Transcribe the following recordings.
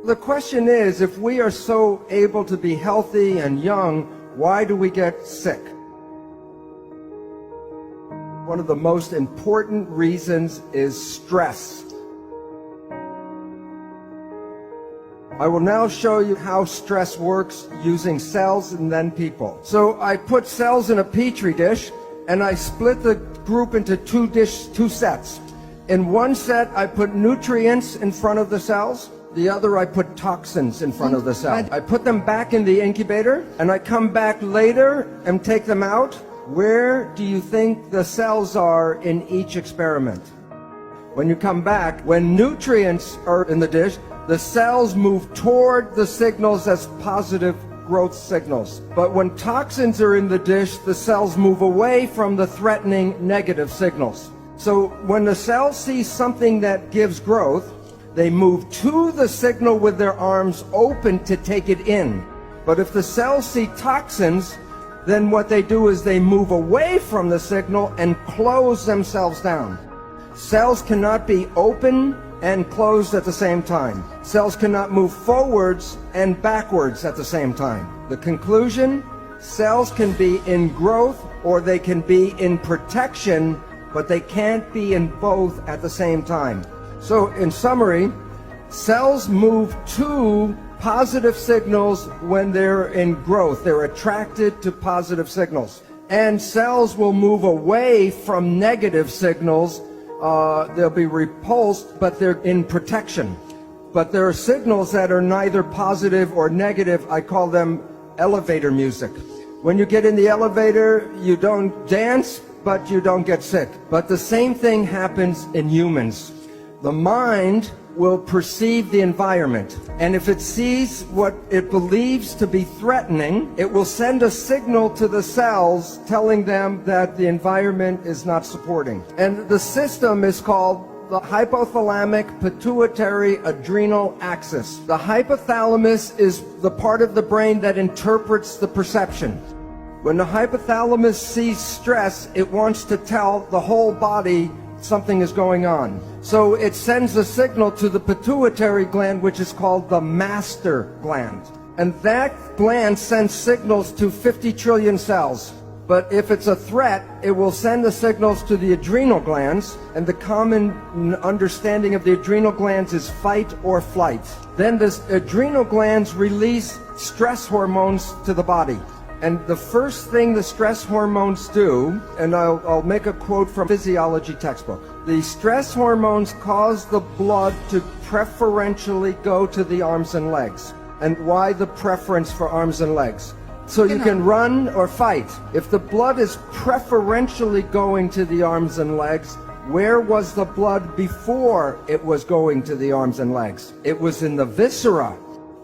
The question is, if we are so able to be healthy and young, why do we get sick? One of the most important reasons is stress. I will now show you how stress works using cells and then people. So I put cells in a petri dish and I split the group into two sets. In one set I put nutrients in front of the cells. The other I put toxins in front of the cell. I put them back in the incubator and I come back later and take them out. Where do you think the cells are in each experiment? When you come back, when nutrients are in the dish, the cells move toward the signals as positive growth signals. But when toxins are in the dish, the cells move away from the threatening negative signals. So when the cells see something that gives growth, they move to the signal with their arms open to take it in. But if the cells see toxins, then what they do is they move away from the signal and close themselves down. Cells cannot be open and closed at the same time. Cells cannot move forwards and backwards at the same time. The conclusion, cells can be in growth or they can be in protection, but they can't be in both at the same time. So in summary, cells move to positive signals when they're in growth. They're attracted to positive signals. And cells will move away from negative signals. They'll be repulsed, but they're in protection. But there are signals that are neither positive or negative. I call them elevator music. When you get in the elevator, you don't dance, but you don't get sick. But the same thing happens in humans. The mind will perceive the environment, and if it sees what it believes to be threatening, it will send a signal to the cells telling them that the environment is not supporting. And the system is called the hypothalamic pituitary adrenal axis. The hypothalamus is the part of the brain that interprets the perception. When the hypothalamus sees stress, it wants to tell the whole body something is going on. So it sends a signal to the pituitary gland, which is called the master gland. And that gland sends signals to 50 trillion cells. But if it's a threat, it will send the signals to the adrenal glands, and the common understanding of the adrenal glands is fight or flight. Then the adrenal glands release stress hormones to the body. And the first thing the stress hormones do, and I'll make a quote from a physiology textbook. The stress hormones cause the blood to preferentially go to the arms and legs. And why the preference for arms and legs? So you can run or fight. If the blood is preferentially going to the arms and legs, where was the blood before it was going to the arms and legs? It was in the viscera.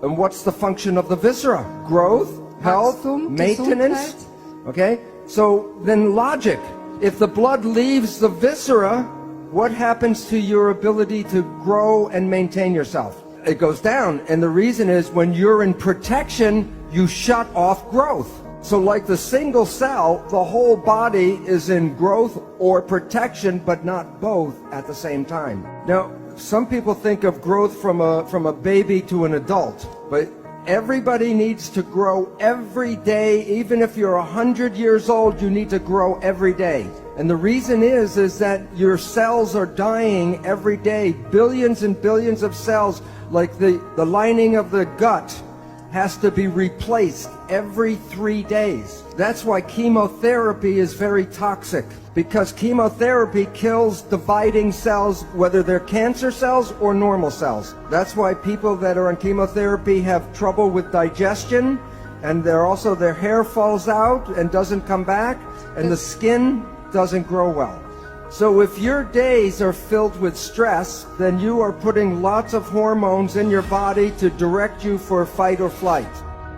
And what's the function of the viscera? Growth, health, maintenance. Okay, so then logic. If the blood leaves the viscera, what happens to your ability to grow and maintain yourself? It goes down. And the reason is when you're in protection, you shut off growth. So like the single cell, the whole body is in growth or protection, but not both at the same time. Now, some people think of growth from a baby to an adult, but everybody needs to grow every day. Even if you're 100 years old, you need to grow every day. And the reason is that your cells are dying every day. Billions and billions of cells, like the lining of the gut, has to be replaced every 3 days. That's why chemotherapy is very toxic, because chemotherapy kills dividing cells, whether they're cancer cells or normal cells. That's why people that are on chemotherapy have trouble with digestion, and their hair falls out and doesn't come back, and the skin doesn't grow well. So if your days are filled with stress, then you are putting lots of hormones in your body to direct you for fight or flight.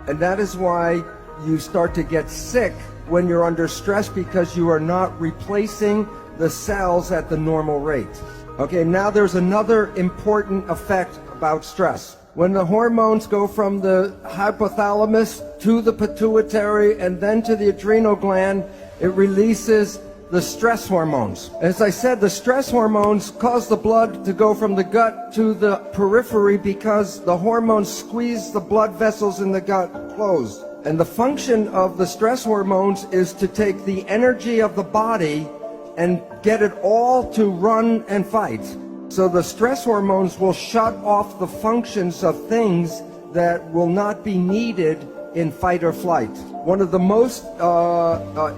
And that is why you start to get sick when you're under stress, because you are not replacing the cells at the normal rate. Okay, now there's another important effect about stress. When the hormones go from the hypothalamus to the pituitary and then to the adrenal gland, it releases the stress hormones. As I said, the stress hormones cause the blood to go from the gut to the periphery because the hormones squeeze the blood vessels in the gut closed. And the function of the stress hormones is to take the energy of the body and get it all to run and fight. So the stress hormones will shut off the functions of things that will not be needed in fight or flight. One of the most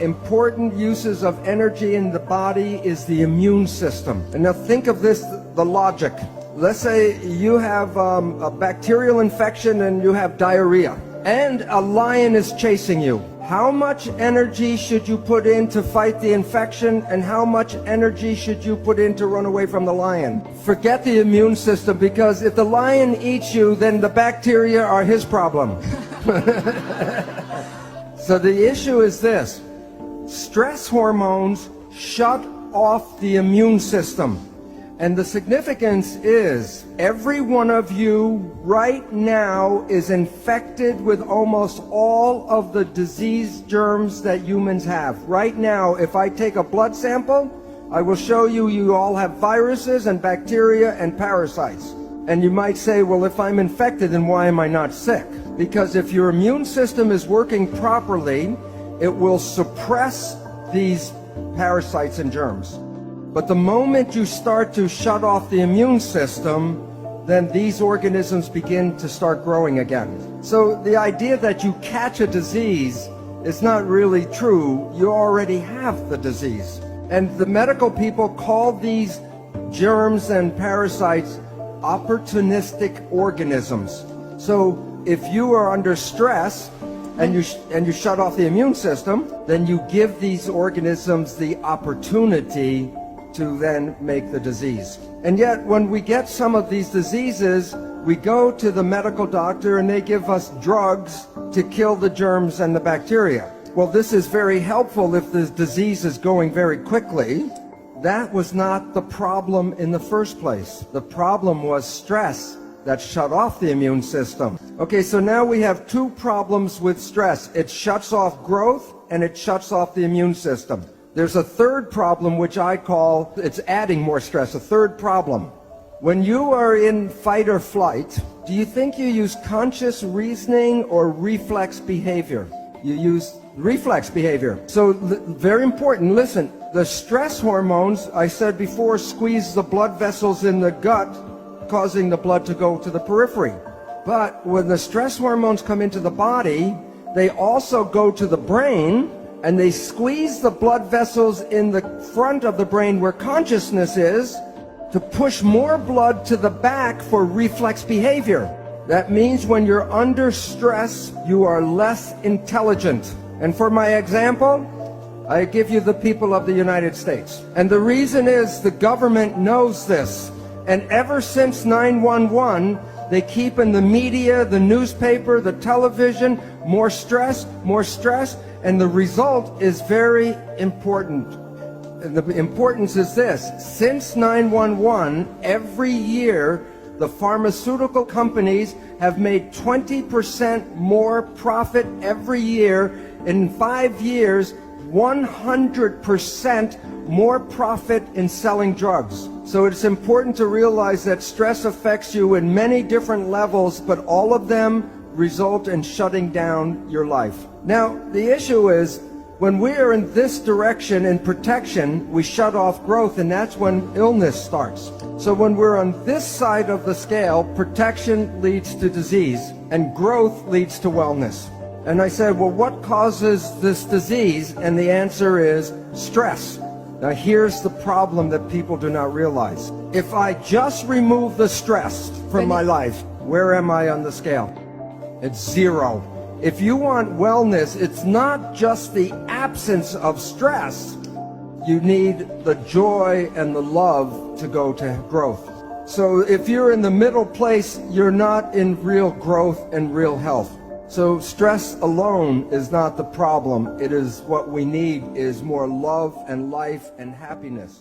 important uses of energy in the body is the immune system. And now think of this, the logic. Let's say you have a bacterial infection and you have diarrhea, and a lion is chasing you. How much energy should you put in to fight the infection, and how much energy should you put in to run away from the lion? Forget the immune system, because if the lion eats you, then the bacteria are his problem. So the issue is this: stress hormones shut off the immune system. And the significance is every one of you right now is infected with almost all of the disease germs that humans have. Right now, if I take a blood sample, I will show you you all have viruses and bacteria and parasites. And you might say, well, if I'm infected, then why am I not sick? Because if your immune system is working properly, it will suppress these parasites and germs. But the moment you start to shut off the immune system, then these organisms begin to start growing again. So the idea that you catch a disease is not really true. You already have the disease. And the medical people call these germs and parasites opportunistic organisms. So if you are under stress and you shut off the immune system, then you give these organisms the opportunity to then make the disease. And yet, when we get some of these diseases, we go to the medical doctor and they give us drugs to kill the germs and the bacteria. Well, this is very helpful if the disease is going very quickly. That was not the problem in the first place. The problem was stress that shut off the immune system. Okay, so now we have two problems with stress. It shuts off growth and it shuts off the immune system. There's a third problem, which I call, it's adding more stress, a third problem. When you are in fight or flight, do you think you use conscious reasoning or reflex behavior? You use reflex behavior. So very important, listen, the stress hormones, I said before, squeeze the blood vessels in the gut, causing the blood to go to the periphery. But when the stress hormones come into the body, they also go to the brain, and they squeeze the blood vessels in the front of the brain where consciousness is to push more blood to the back for reflex behavior. That means when you're under stress, you are less intelligent. And for my example, I give you the people of the United States. And the reason is the government knows this. And ever since 9/11, they keep in the media, the newspaper, the television, more stress, and the result is very important. And the importance is this: since 9/11, every year, the pharmaceutical companies have made 20% more profit every year. In 5 years, 100% more profit in selling drugs. So it's important to realize that stress affects you in many different levels, but all of them result in shutting down your life. Now, the issue is, when we are in this direction in protection, we shut off growth, and that's when illness starts. So when we're on this side of the scale, protection leads to disease, and growth leads to wellness. And I said, well, what causes this disease? And the answer is stress. Now, here's the problem that people do not realize. If I just remove the stress from my life, where am I on the scale? It's 0. If you want wellness, it's not just the absence of stress. You need the joy and the love to go to growth. So if you're in the middle place, you're not in real growth and real health. So stress alone is not the problem. It is what we need is more love and life and happiness.